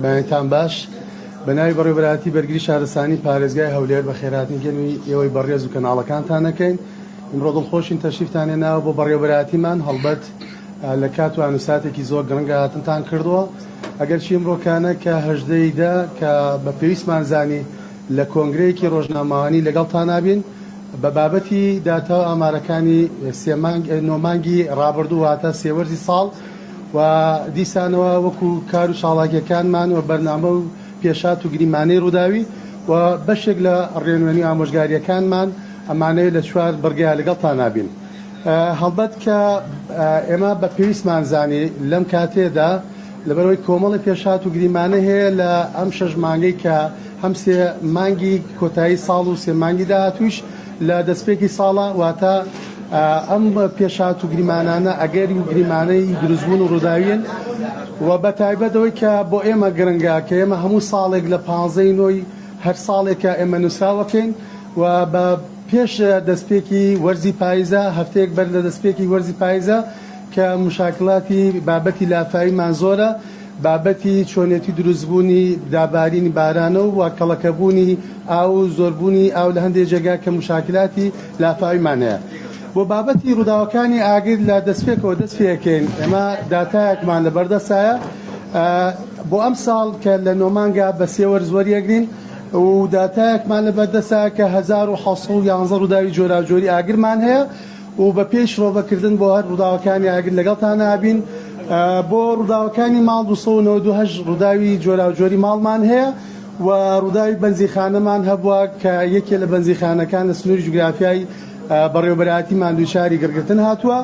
بەیانتان باش بەناوی بەڕێوەبەرهەتی بەرگری شارستانی پارێزگای هەولێر بە خێرهاتنی گەنمی ئێوەی بەڕێز و کەناڵەکانتان نەکەین. ئیمڕۆ دڵخۆشین تەشریفتان هێناوە بۆ بەڕێوەبەرهەتیمان هەڵبەت لە کات و ئانوساتێکی زۆر گرنگە هاتنتان کردووە. ئەگەر چی ئیمڕۆکانە کە هەژدەیدا کە بە پێویستمان زانی لە کۆنگرەیەکی ڕۆژنامەوانی لەگەڵتان نابین بە بابەتی داتا و ئامارەکانی نۆمانگی ڕابردوو واتە سێوەرزی ساڵ و دیسانەوە وەکو کار و شاڵاکیەکانمان و بەرنامە و پێشات و گریمانەی ڕووداوی و بەشێک لە ڕێنوێنی ئامۆژگاریەکانمان ئەمانەیە لە چوار بەرگیا لەگەڵتان نابین. هەڵبەت کە ئێمە بە پێویستمان زانی لەم کاتێدا لەبەرەوەی کۆمەڵی پێشات و گریمانە هەیە لە ئەم شەژ مانگەی کە هەم سێ مانگی کۆتایی ساڵ و سێ مانگی داهاتوویش لە دەستپێکی ساڵە واتە ئەم پێشات و گریمانانە ئەگەری و گریمانەی دروستبوون و ڕووداوین و بە تایبەتەوەی کە بۆ ئێمە گرنگە کە ئێمە هەموو ساڵێک لە 15 نۆی هەر ساڵێکە ئێمە نووسراوەکەین و بە پێش دەستپێکی وەرزی پاییزە هەفتەیەک بەر لە دەستپێکی وەرزی پاییزە کە مشاکلاتی بابەتی لافاویمان زۆرە، بابەتی چۆنێتی دروستبوونی دابارینی بارانە و کەڵەکەبوونی ئاو و زۆربوونی ئاو لە هەندێک جێگا کە مشاکلاتی لافاویمان هەیە. بۆ بابەتی ڕووداوەکانی ئاگر لە دەستپێکەوە دەست پێکەین ئێمە داتایەکمان لە بەردەستایە بۆ ئەم ساڵ کە لە نۆمانگا بە سێوەرز وەریەگرین و داتایەکمان لە بەردەستایە کە 1911 ڕووداوی جۆراوجۆری ئاگرمان هەیە و بە پێش ڕۆڤەکردن بۆ هەر ڕووداوەکانی ئاگر لەگەڵتان نابین. بۆ ڕووداوەکانی ماڵ 292 ڕووداوی جۆراوجۆری ماڵمان هەیە و ڕووداوی بەنزیخانەمان هەبووە کە یەکێ لە بەنزیخانەکان لە سنووری جوگرافیای بەڕێوەبەرهەتیمان دووچاری گرگرتن هاتووە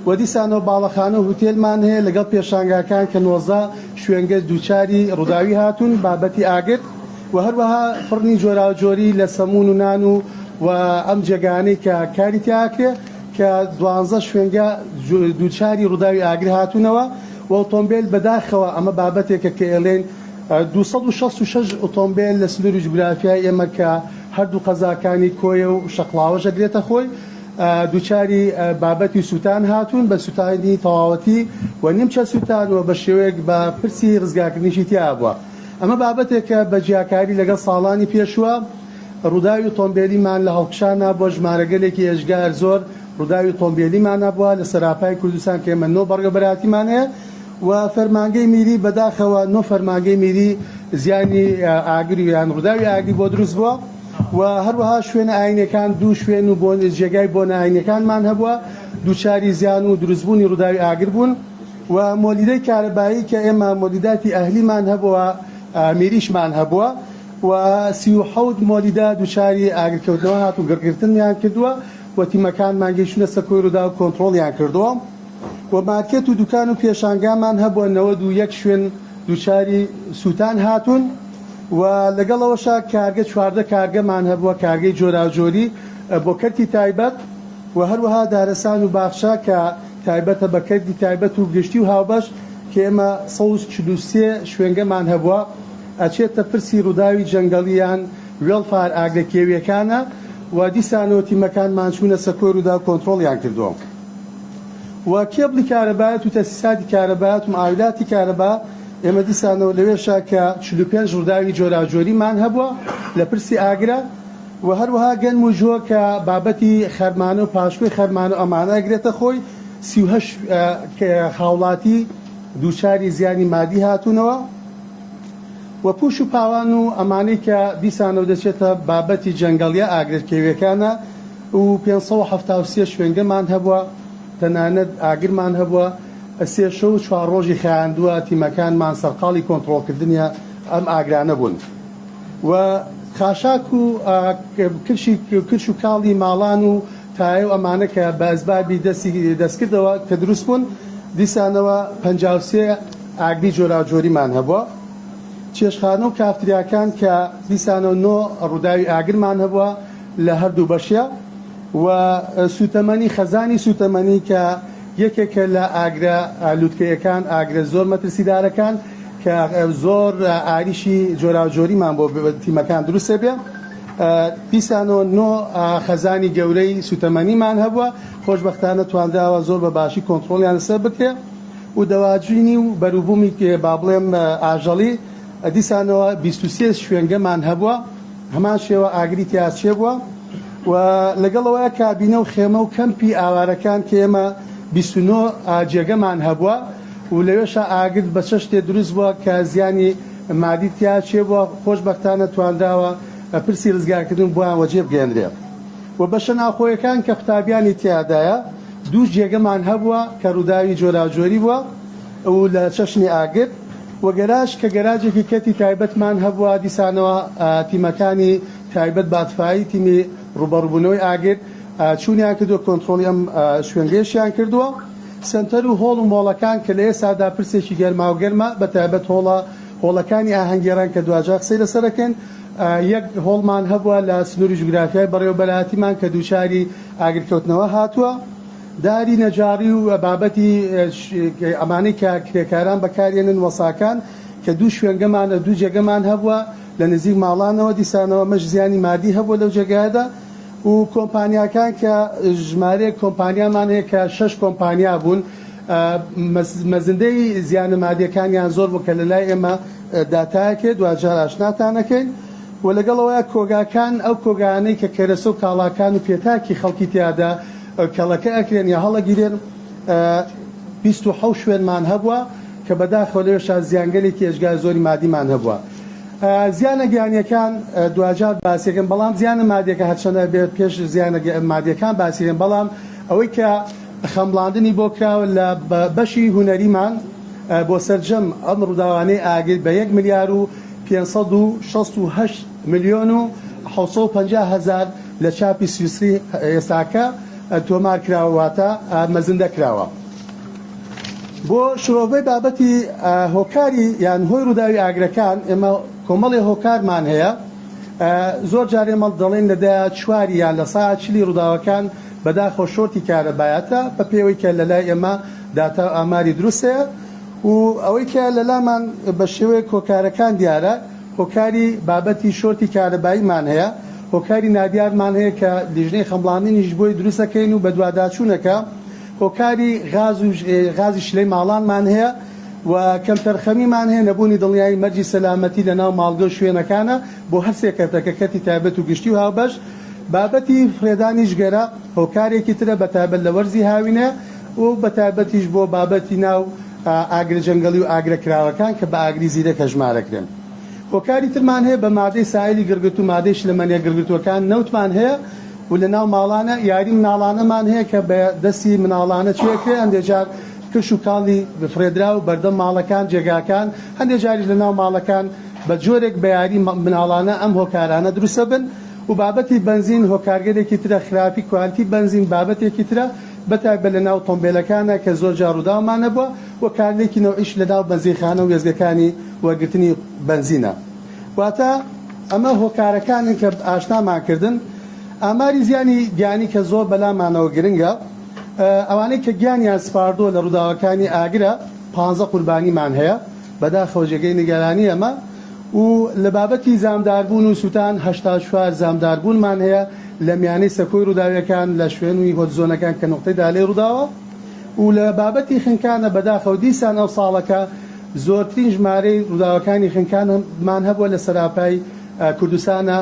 و دیسانەوە باڵەخانە و هوتێلمان هەیە لەگەڵ پێشانگاکان کە 19 شوێنگە دووچاری ڕووداوی هاتوون بابەتی ئاگر و هەروەها فڕنی جۆراوجۆری لە سەمون و نان و ئەم جێگانەی کە کاری تیاکرێ کە 12 شوێنگە دووچاری ڕووداوی ئاگر هاتوونەوە و ئۆتۆمبیل بەداخەوە ئەمە بابەتێکە کە ئێڵێن 266 ئۆتۆمبیل لە سنووری جوگرافیای ئێمە کە هەردوو قەزاکانی کۆیە و شەقڵاوەژە گرێتە خۆی دووچاری بابەتی سووتان هاتوون بە سووتانی تەواوەتی و نیمچە سووتان و بە شێوەیەک بە پرسی ڕزگاکردنیشی تیا بووە. ئەمە بابەتێکە بە جیاکاری لەگەڵ ساڵانی پێشوە ڕووداوی ئۆتۆمبیلیمان لە هەڵکشانە بۆ ژمارەگەلێکی ئێژگار زۆر ڕووداوی ئۆتۆمبیلیمان نەبووە لە سەراپای کوردستان کە ئێمە 9 بەرگەبەرهەتیمان هەیە و فەرمانگەی میری بەداخەوە 9 فەرمانگەی میری زیانی ئاگری یان ڕووداوی ئاگری بۆ دروست بووە و هەروەها شوێنە ئاینەکان دوو شوێن و بۆ جێگای بۆ ئاینەکانمان هەبووە دووچاری زیان و دروستبوونی ڕووداوی ئاگر بوون و مۆلیدەی کارەبایی کە ئێمە مۆلیداتی ئەهلیمان هەبووە میریشمان هەبووە و 37 مۆلیدا دووچاری ئاگرکەوتنەوە هات و گڕگرتنیان کردووە و تیمەکانمان گەیشتونە سەکۆی ڕوودا و کۆنتڕۆڵیان کردووە و مارکێت و دوکان و پێشانگامان هەبووە 91 شوێن دووچاری سووتان هاتوون و لەگەڵەوەشا کارگە 14 کارگەمان هەبووە کارگەی جۆراوجۆری بۆ کەرتی تایبەت و هەروەها دارەسان و باخشا کە تایبەتە بە کەرتی تایبەت و گشتی و هاوبەش کە ئێمە 143 شوێنگەمان هەبووە ئەچێتە پرسی ڕووداوی جەنگەڵیان وێڵفار ئاگرەکێویەکانە و دیسانەوە تیمەکانمان چوونە سەکۆی ڕوودا و کۆنتڕۆڵیان کردووە و کێبڵی کارەبایەت و تەسیساتی کارەبایەت و معاویلاتی کارەبا ئێمە دیسانەوە لەوێشا کە 45 ڕووداوی جۆراوجۆریمان هەبووە لە پرسی ئاگرە و هەروەها گەنم و ژۆ کە بابەتی خەرمانە و پاشکۆی خەرمانە و ئەمانە گرێتە خۆی 38 هاوڵاتی دووچاری زیانی مادی هاتوونەوە و پوش و پاوان و ئەمانەی کە دیسانەوە دەچێتە بابەتی جەنگەڵیە ئاگرکێویەکانە و 573 شوێنگەمان هەبووە تەنانەت ئاگرمان هەبووە سێ شەو و چوار ڕۆژی خایاندووە تیمەکانمان سەرقاڵی کۆنتڕۆڵکردنیە ئەم ئاگرانە بوون و خاشاک و کرش و کاڵی ماڵان و تایە و ئەمانە کە بە ئەسبابی دەستکردەوە کە دروست بوون دیسانەوە 53 ئاگری جۆراوجۆریمان هەبووە چێشخانە و کافتریاکان کە دیسانەوە 9 ڕووداوی ئاگرمان هەبووە لە هەردوو بەشە و سوتەمەنی خەزانی سوتەمەنی کە یەکێکە لە ئاگرە لووتکەیەکان ئاگرە زۆر مەترسیدارەکان کە زۆر ئاریشی جۆراوجۆریمان بۆ تیمەکان دروستە بێ دیسانەوە 9 خەزانی گەورەی سوتەمەنیمان هەبووە خۆشبەختانە توانداوە زۆر بە باشی کۆنتڕۆڵیان لەسەر بکرێ و دەواجوینی و بەروبوومی با بڵێم ئاژەڵی دیسانەوە 23 شوێنگەمان هەبووە هەمان شێوە ئاگری تیا چێ بووە و لەگەڵەوەی کابینە و خێمە و کەمپی ئاوارەکان کە ئێمە 29 جێگەمان هەبووە و لەوێشە ئاگر بە چەشتێ دروست بووە کە زیانی مادی تیا چێ بووە خۆشبەختانە توانراوە پرسی ڕزگارکردن بۆیان وەجێ بگەێنرێ و بەشە ناوخۆیەکان کە قوتابیانی تیادایە 2 جێگەمان هەبووە کە ڕووداوی جۆراوجۆری بووە و لە چەشنی ئاگر و گەراژ کە گەراجێکی کەتی تایبەتمان هەبووە دیسانەوە تیمەکانی تایبەت باتفایی تیمی ڕوبەڕووبوونەوەی ئاگر چوونیان کردووە کۆنتڕۆڵی ئەم شوێنگەیشیان کردووە سنتەر و هۆڵ و مۆڵەکان کە لە ئێسادا پرسێکی گەرما و گەرمە بە تایبەت هۆڵەکانی ئاهەنگێران کە دوجار قسەی لەسەرەکەن یەک هۆڵمان هەبووە لە سنووری جوگرافیای بەڕێوەبەرهاتیمان کە دووچاری ئاگرکەوتنەوە هاتووە داری نەجاری و بابەتی ئەمانەی کە کرێکاران بەکارێنن وەساکان کە 2 شوێنگەمانە 2 جێگەمان هەبووە لە نزیک ماڵانەوە دیسانەوە مەش زیانی مادی هەبووە لەو جێگایدا و کۆمپانیاکان کە ژمارەیە کۆمپانیامان هەیە کە 6 کۆمپانیا بوون مەزندەی زیانە مادیەکانیان زۆر بوو کە لەلای ئێمە داتایەکێ دوجار ئاشناتانەکەین و لەگەڵەوەی کۆگاکان ئەو کۆگانەی کە کەرەسە و کاڵاکان و پێتاکی خەڵکی تیادا کەڵەکە ئەکرێن یا هەڵەگیرێن 27 شوێنمان هەبووە کە بەداخەوە لەوێشە زیانگەلێکی ئێژگای زۆری مادیمان هەبووە زیانە گیانیەکان دوجار باسیەکەن بەڵام زیانە مادیەکە هەرچەندە بێت پێش زیانە مادیەکان باسیێن بەڵام ئەوەی کە خەمڵاندنی بۆ کراوە لە بەشی هونەریمان بۆ سەرجەم ئەم ڕووداوانەی ئاگر بە 1 ملیار و 568 ملیۆن و 750 هزار لە چاپی سویسری ئێستاکە تۆمار کراوەواتە مەزندە کراوە بۆ شڕۆڤەی بابەتی هۆکاری یان هۆی ڕووداوی ئاگرەکان ئێمە کۆمەڵی هۆکارمان هەیە زۆر جارێ مەڵ دەڵێن لەدایە چواری یان لە ساعت چلی ڕووداوەکان بەداخۆ شۆرتی کارەبایەتە بە پێوەی کە لەلای ئێمە داتا ئاماری دروستەیە و ئەوەی کە لەلامان بە شێوەیە کۆکارەکان دیارە هۆکاری بابەتی شۆرتی کارەباییمان هەیە هۆکاری نادیارمان هەیە کە لیژنەی خەمڵاندنیش بۆی دروستەکەین و بە دوواداچوونەکە هۆکاری غازی شلەی ماڵانمان هەیە و کەم تەرخەمیمان هەیە نەبوونی دڵنیایی مەرجی سەلامەتی لە ناو ماڵگە و شوێنەکانە بۆ هەر سێکەتەکە کەتی تایبەت و گشتی و هاوبەش بابەتی فرێدانی ژگەرە هۆکارێکی ترە بە تایبەت لە وەرزی هاوینە و بە تایبەتیش بۆ بابەتی ناو ئاگرە جەنگەڵی و ئاگرە کراوەکان کە بە ئاگری زیرەکە ژمارەکرێن هۆکاری ترمان هەیە بە مادەی سایلی گرگت و مادەی شلەمەنیە گرگتوەکان نەوتمان هەیە و لە ناو ماڵانە یاری مناڵانەمان هەیە کە بە دەستی مناڵانە چێکرێ هەندێجار کش و کاڵی بفرێدرا و بەردەم ماڵەکان جێگاکان هەندێک جاریش لە ناو ماڵەکان بە جۆرێک بە یاری مناڵانە ئەم هۆکارانە دروستە بن و بابەتی بنزین هۆکارگەرێکی ترە خراپی کوالتی بنزین بابەتێکی ترە بەتایبەت لە ناو تۆمبیلەکانە کە زۆر جار ڕووداومانە بووە و کارلێکی نەوعیش لە ناو بەنزینخانە و وێزگەکانی وەرگرتنی بنزینە واتە ئەمە هۆکارەکانی کە ئاشنامان کردن ئاماری زیانی گیانی کە زۆر بەلامانەوە گرنگە ئەوانەی کە گیانیان سپاردۆ لە ڕووداوەکانی ئاگرە 15 قوربانیمان هەیە بەداخەوە جێگەی نیگەرانی ئەمە و لە بابەتی زامداربوون و سووتان 84 زامداربوونمان هەیە لە میانەی سەکۆی ڕووداویەکان لە شوێنوی هۆتزۆنەکان کە نقطەی دالێ ڕووداوە و لە بابەتی خنکانە بەداخەوە دیسان ئەو ساڵەکە زۆرترین ژمارەی ڕووداوەکانی خنکانمان هەبووە لە سەراپای کوردستانە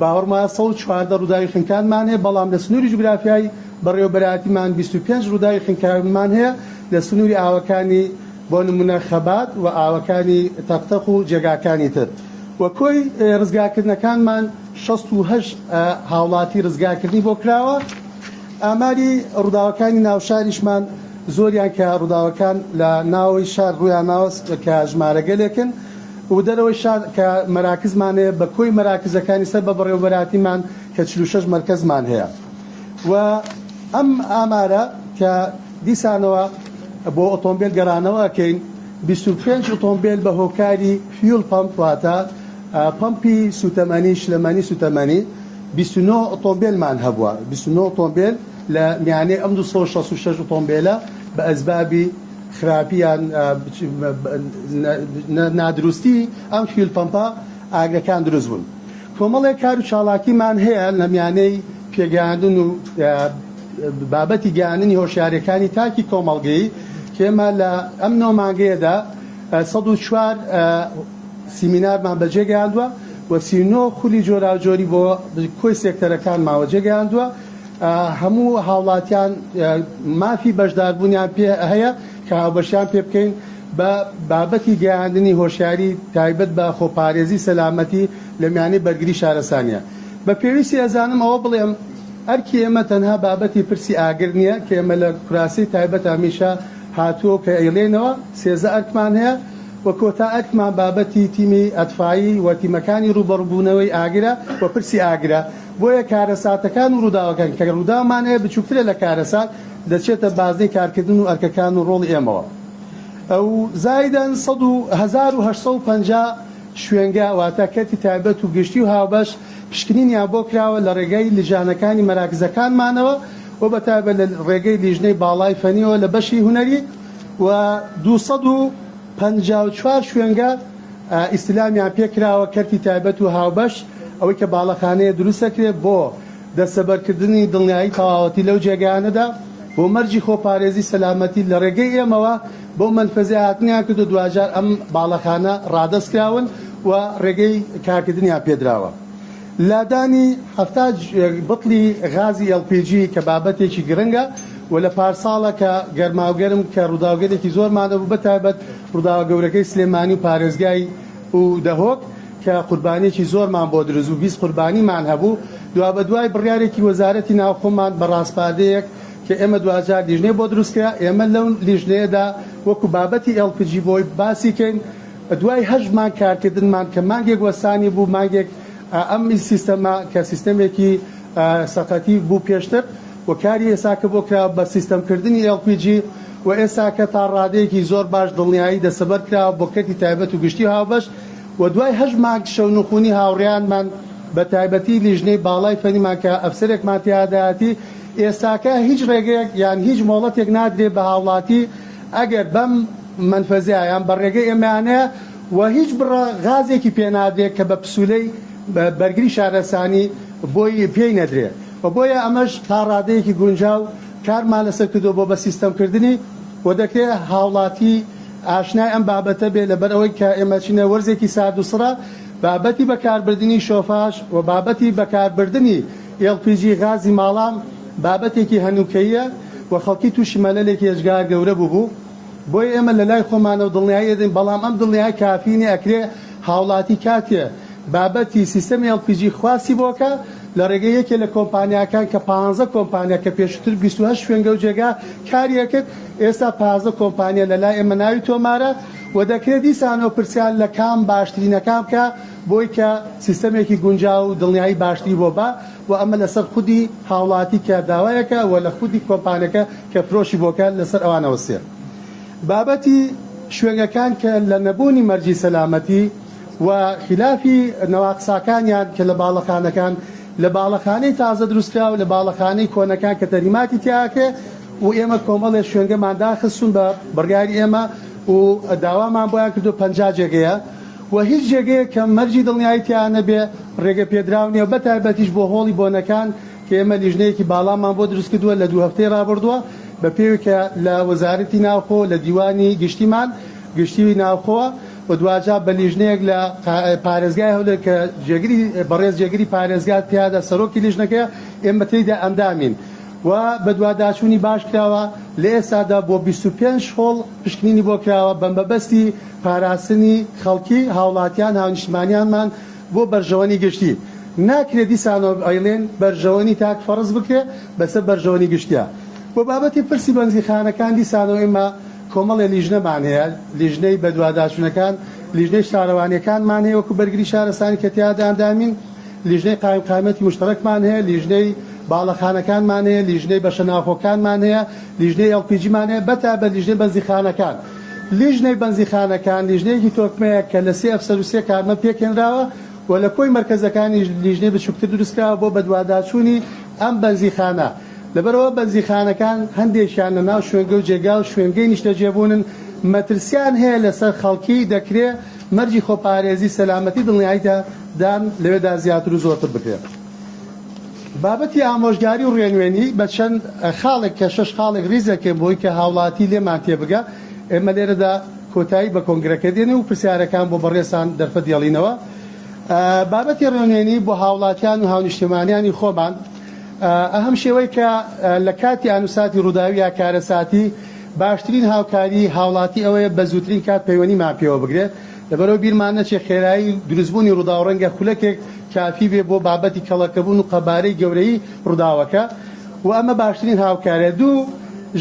باوەڕمان 114 ڕووداوی خنکانمان هەیە بەڵام لە سنووری جوگرافیای بەڕێوەبەرهاتیمان 25 ڕووداوی خنکانمان هەیە لە سنووری ئاوەکانی بۆ نمونە خەبات و ئاوەکانی تەختەق و جێگاکانی تر وە کۆی ڕزگارکردنەکانمان 68 هاوڵاتی ڕزگارکردنی بۆ کراوە ئاماری ڕووداوەکانی ناوشاریشمان زۆریان کە ڕووداوەکان لە ناوەی شار ڕویان ناوەست کە ژمارەگەلێکن و دەرەوەی شار کە مەراکزمانەیە بە کۆی مەراکزەکانی سەر بە بەڕێوەبەرهاتیمان کە 46 مەرکەزمان هەیە و ئەم ئامارە کە دیسانەوە بۆ ئۆتۆمبیل گەڕانەوەکەین 25 ئۆتۆمبیل بە هۆکاری فیول پەمپ واتە پەمپی سوتەمەنی شلەمەنی سوتەمەنی 29 ئۆتۆمبیلمان هەبووە 29 ئۆتۆمبیل لە میانەی ئەم 266 ئۆتۆمبیلە بە ئەسبابی خراپیان نادروستی ئەم فیول پەمپە ئاگرەکان دروست بوون کۆمەڵێک کار و چاڵاکیمان هەیە لە میانەی پێگەیاندن و بابەتی گەیاندنی هۆشیاریەکانی تاکی کۆمەڵگەی کێمە لە ئەم نۆمانگەیەدا 104 سیمینارمان بەجێگەیاندووە و 39 خولی جۆراوجۆری بۆ کۆی سێکتەرەکان ماوە جێگەیاندووە. هەموو هاوڵاتیان مافی بەشداربوونیان پێ هەیە کە هاوبەشیان پێ بکەین بە بابەتی گەیاندنی هۆشیاری تایبەت بە خۆپارێزی سەلامەتی لە میانەی بەرگری شارەسانیە. بە پێویستی ئەزانم ئەوە بڵێم ئەرکی ئێمە تەنها بابەتی پرسی ئاگر نییە کە ئێمە لە کوراسی تایبەت هەمیشە هاتووە کە ئەیڵێنەوە 13 ئەرکمان هەیە و کۆتا ئەرکمان بابەتی تیمی ئەتفایی و تیمەکانی ڕوبەڕبوونەوەی ئاگرە و پرسی ئاگرە. بۆیە کارەساتەکان و ڕووداوەکان کە ڕووداومان هەیە بچووکترە لە کارەسات دەچێتە بازنەی کارکردن و ئەرکەکان و ڕۆڵی ئێمەوە. ئەو زایدەن 1850 شوێنگە واتە کەتی تایبەت و گشتی و هاوبەش پشکنینیان بۆ کراوە لە ڕێگەی لیژانەکانی مەراکزەکانمانەوە و بەتایبەت لە ڕێگەی لیژنەی باڵای فەنیەوە لە بەشی هونەری و 254 شوێنگە ئیسلامیان پێکراوە کەرتی تایبەت و هاوبەش ئەوەی کە باڵەخانەیە دروستەکرێت بۆ دەستەبەرکردنی دڵنیایی تەواوەتی لەو جێگانەدا بۆ مەرجی خۆپارێزی سەلامەتی لە ڕێگەی ئێمەوە بۆ منفەزی هاتنیان کرد و دوجار ئەم باڵەخانە ڕادەستکراون و ڕێگەی کارکردنیان پێدراوە. لادانی 70 بڵی غازی LPG کە بابەتێکی گرنگە و لە پارساڵە کە گەرماوگەرم کە ڕووداوگەرێکی زۆرمانە بوو بەتایبەت ڕووداوە گەورەکەی سلێمانی و پارێزگای و دەهۆک کە قوربانیەکی زۆرمان بۆ دروست و 20 قوربانیمان هەبوو. دوا بە دوای بڕیارێکی وەزارەتی ناوخۆمان بە ڕاستپادەیەک کە ئێمە دوجار لیژنەی بۆ دروستکرا ئێمە لەو لیژنەیەدا وەکو بابەتی LPG بۆی باسی کەین. دوای 8 مانگ کارکردنمان کە مانگێک وەسانی بوو مانگێک ئەم سیستەمە کە سیستەمێکی سەقەتی بوو پێشتر و کاری ئێساکە بۆ کرا بە سیستەمکردنی LPG و ئێساکە تا ڕادەیەکی زۆر باش دڵنیایی دەسەبەر کراوە بۆ کەتی تایبەت و گشتی هاوبەش و دوای 8 مانگ شەونخوونی هاوڕێیانمان بە تایبەتی لیژنەی باڵای فەنیمان کە ئەفسەرێکمان تیاداتی ئێستاکە هیچ ڕێگەیەک یان هیچ مۆڵەتێک نادرێت بە هاوڵاتی ئەگەر بەم منفەزیایان بە ڕێگەی ئێمانەیە و هیچ بڕە غازێکی پێنادرێت کە بە پسوولەی بەرگری شارەسانی بۆی پێی نەدرێت و بۆیە ئەمەش تا ڕادەیەکی گونجاو کارمان لەسەر کردو بۆ بە سیستەمکردنی و دەکرێت هاوڵاتی ئاشنای ئەم بابەتە بێ لەبەر ئەوەی کە ئێمە چینە وەرزێکی سارد و سڕە بابەتی بەکاربردننی شۆفاش و بابەتی بەکاربردننی LPG غازی ماڵام بابەتێکی هەنووکەیە و خەڵکی تووشی مەلەلێکی هێژگار گەورە بوو. بۆی ئێمە لە لای خۆمانە و دڵنیایی دەین بەڵام ئەم دڵنیای کافینی ئەکرێ هاوڵاتی کاتێ بابەتی سیستەمی LPG خواسی بۆکە لە ڕێگەی یەکێ لە کۆمپانیاکان کە 15 کۆمپانیا کە پێشتر 28 شوێنگە و جێگا کاریەکرد ئێستا 15 کۆمپانیا لە لای ئێمە ناوی تۆمارە و دەکرێت دیسانەوە پرسیان لە کام باشترینەکان بکە بۆی کە سیستەمێکی گونجاو و دڵنیایی باشتری بۆ بە و ئەمە لەسەر خودی هاوڵاتی کە داوایەکە و لە خودی کۆمپانیەکە کە فرۆشی بۆکە لەسەر ئەوانەوە سێ. بابەتی شوێنگەکان کە لە نەبوونی مەرجی سەلامەتی و خلافی نەواقساکانیان کە لە باڵەخانەکان لە باڵەخانەی تازە دروستکرا و لە باڵەخانەی کۆنەکان کە تەریماتی تیاکێ و ئێمە کۆمەڵێ شوێنگەمان داخستون بە بڕیاری ئێمە و داوامان بۆیان کردو 50 جێگەیە و هیچ جێگەیە کە مەرجی دڵنیایی تیان نەبێ ڕێگە پێدراونیە و بەتایبەتیش بۆ هۆڵی بۆنەکان کە ئێمە لیژنەیەکی باڵامان بۆ دروست کردووە لە 2 هەفتەی ڕابردووە بە پێوی کە لە وەزارەتی ناوخۆ لە دیوانی گشتیمان گشتی ناوخۆوە و دوجار بە لیژنەیەک لە پارێزگای هەولێر کە جێگری بەڕێز جێگری پارێزگات پیادا سەرۆکی لیژنەکە ئێمە تێیدا ئەندامین و بە دوواداچوونی باش کراوە لە ئێستادا بۆ 25 هۆڵ پشکنینی بۆ کراوە بە مەبەستی پاراستنی خەڵکی هاوڵاتیان هاونیشتمانیانمان بۆ بەرژەوەنی گشتی ناکرێت دیسانەوە ئەیڵێن بەرژەوەنی تاک فەرز بکرێ بەسەر بەرژەوەنی گشتیە. بۆ بابەتی پرسی بەنزیخانەکان دیسانەوە ئێمە کۆمەڵێ لیژنەمان هەیە لیژنەی بە دوواداچوونەکان لیژنەی شارەوانیەکانمان هەیە وەکو بەرگری شارەسانی کە تیادا ئەندامین لیژنەی قایمقامەتی مشتەرەکمان هەیە لیژنەی باڵەخانەکانمان هەیە لیژنەی بەشەناوخۆکانمان هەیە لیژنەی LPGمان هەیە بەتابەت لیژنەی بەنزیخانەکان لیژنەی بەنزیخانەکان لیژنەیەکی تۆکمەیە کە لە 3 ئەفسەر و 3 کارمە پێکێنراوە و لە کۆی مرکزەکانی لیژنەی بچووکتر دروستکراوە بۆ بە دوواداچوونی ئەم بەنزیخانە لەبەرەوە بەنزیخانەکان هەندێکیان لە ناو شوێنگە و جێگا و شوێنگەی نیشتەجێبوونن مەترسیان هەیە لەسەر خەڵکی دەکرێت مەرجی خۆپارێزی سەلامەتی دڵنیاییدا دان لەوێدا زیاتر و زۆرتر بکرێت. بابەتی ئامۆژگاری و ڕێنوێنی بە چەند خاڵێک کە 6 خاڵێک ریزەکەم بۆی کە هاوڵاتی لێمان تێبگە ئێمە لێرەدا کۆتایی بە کۆنگرەکە دێنێ و پرسیارەکان بۆ بەڕێسان دەرفەت دێڵینەوە. بابەتی ڕێنوێنی بۆ هاوڵاتیان و هاونیشتمانیانی خۆمان ئەهەم شێوەی کە لە کاتی ئانووساتی ڕووداوی یا کارەساتی باشترین هاوکاری هاوڵاتی ئەوەیە بە زووترین کات پەیوەندیمان پێوە بگرێت لەبەرەوە بیرمان نەچێ خێرایی دروستبوونی ڕوودا و ڕەنگە خولەکێک کافی بێ بۆ بابەتی کەڵەکەبوون و قەبارەی گەورەی ڕووداوەکە و ئەمە باشترین هاوکارە. دوو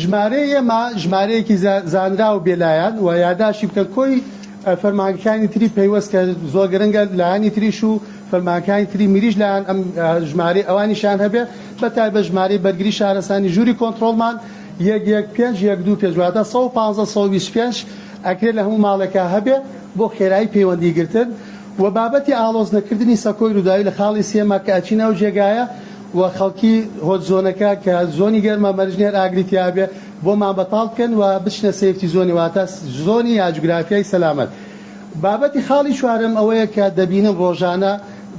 ژمارەی ئێمە ژمارەیەکی زانرا و بێلایەن و یاداشی بکەن کۆی فەرمانەکانی تری پەیوەست کە زۆر گرنگە لایانی تریش و فەرمانەکانی تری میریش لایەن ئەم ژمارەی ئەوانیشان هەبێ بەتایبەت ژمارەی بەرگری شارەسانی ژووری کۆنتڕۆڵمان 115 دواتە 125 ئەکرێت لە هەموو ماڵێکە هەبێ بۆ خێرایی پەیوەندیگرتن و بابەتی ئاڵۆزنەکردنی سەکۆی ڕووداوی لە خاڵی سێمە کە ئەچینە و جێگایە و خەڵکی هۆت زۆنەکە کە زۆنی گەرمە مەرجنێر ئاگریتیابێ بۆمان بەتاڵ بکەن و بچنە سێفتی زۆنی واتە زۆنی یا جوگرافیای سەلامەت. بابەتی خاڵی چوارم ئەوەیە کە دەبینم ڕۆژانە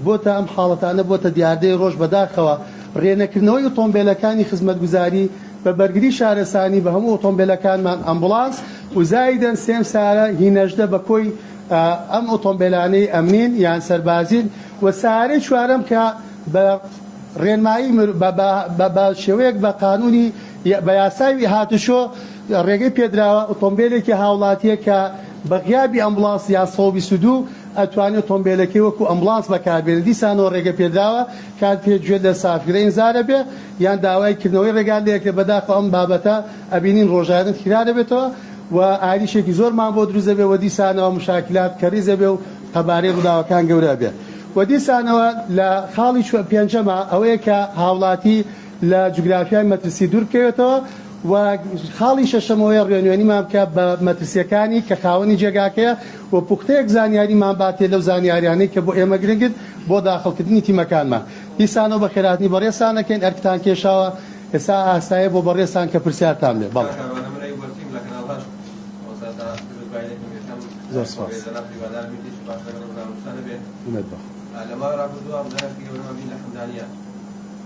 بۆتە ئەم حاڵەتانە بۆتە دیاردەی ڕۆژ بەداخەوە ڕێنەکردنەوەی ئۆتۆمبیلەکانی خزمەتگوزاری بە بەرگری شارەسانی بە هەموو ئۆتۆمبیلەکانمان ئەمبولانس و زایدەن سێم سارە هینەژدە بە کۆی ئەم ئۆتۆمبیلانەی ئەمنین یان سەربازین و سارەی چوارەم کە بە ڕێنمایی بە شێوەیەک بە قانونی بە یاساوی هاتوشۆ ڕێگەی پێدراوە ئۆتۆمبیلێکی هاوڵاتیە کە بە غیابی ئەمبولانس یان 122 ئەتوانێت ئۆتۆمبیلەکەی وەکو ئەمبولانس بەکاربێنێت دیسانەوە ڕێگە پێدراوە کات پێگوێ لە سافرە ئینزارە بێ یان داوای کردنەوەی ڕێگا لەیەکە بەداخە ئەم بابەتە ئەبینین ڕۆژانە خرا دەبێتەوە و ئاریشێکی زۆرمان بۆ دروست دەبێ و دیسانەوە مشاکلات کەریزە بێ و قەبارەی ڕووداوەکان گەورە بێ و دیسانەوە لە خاڵی پێنجەمە ئەوەیە کە هاوڵاتی لە جوگرافیای مەترسی دوور بکەوێتەوە و خاڵی شەشەمەوەی ڕێنوێنیمان بکە بە مەترسیەکانی کە خاوەنی جێگاکەیە و پوختەیەک زانیاریمان باتێ لەو زانیاریانەی کە بۆ ئێمە گرنگت بۆ داخڵکردنی تیمەکانمان. دیسانەوە بە خێراتنی بەڕێسانەکەین ئەرکتان کێشاوە ئێستا ئاستایە بۆ بەڕێسان کە پرسیارتان بێ. بەڵێ زۆر سپاس. لەما ڕابردووە بزانێت گەورەمان لە حەمدانیە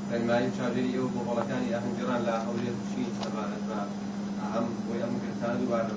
ڕێنمایی چاودێری ئەوە بۆ هەڵەکانی ئاهەنگێڕان لە هەولێر شین سەبارەت بە ئەم بۆی ئەم گرتان دووبارە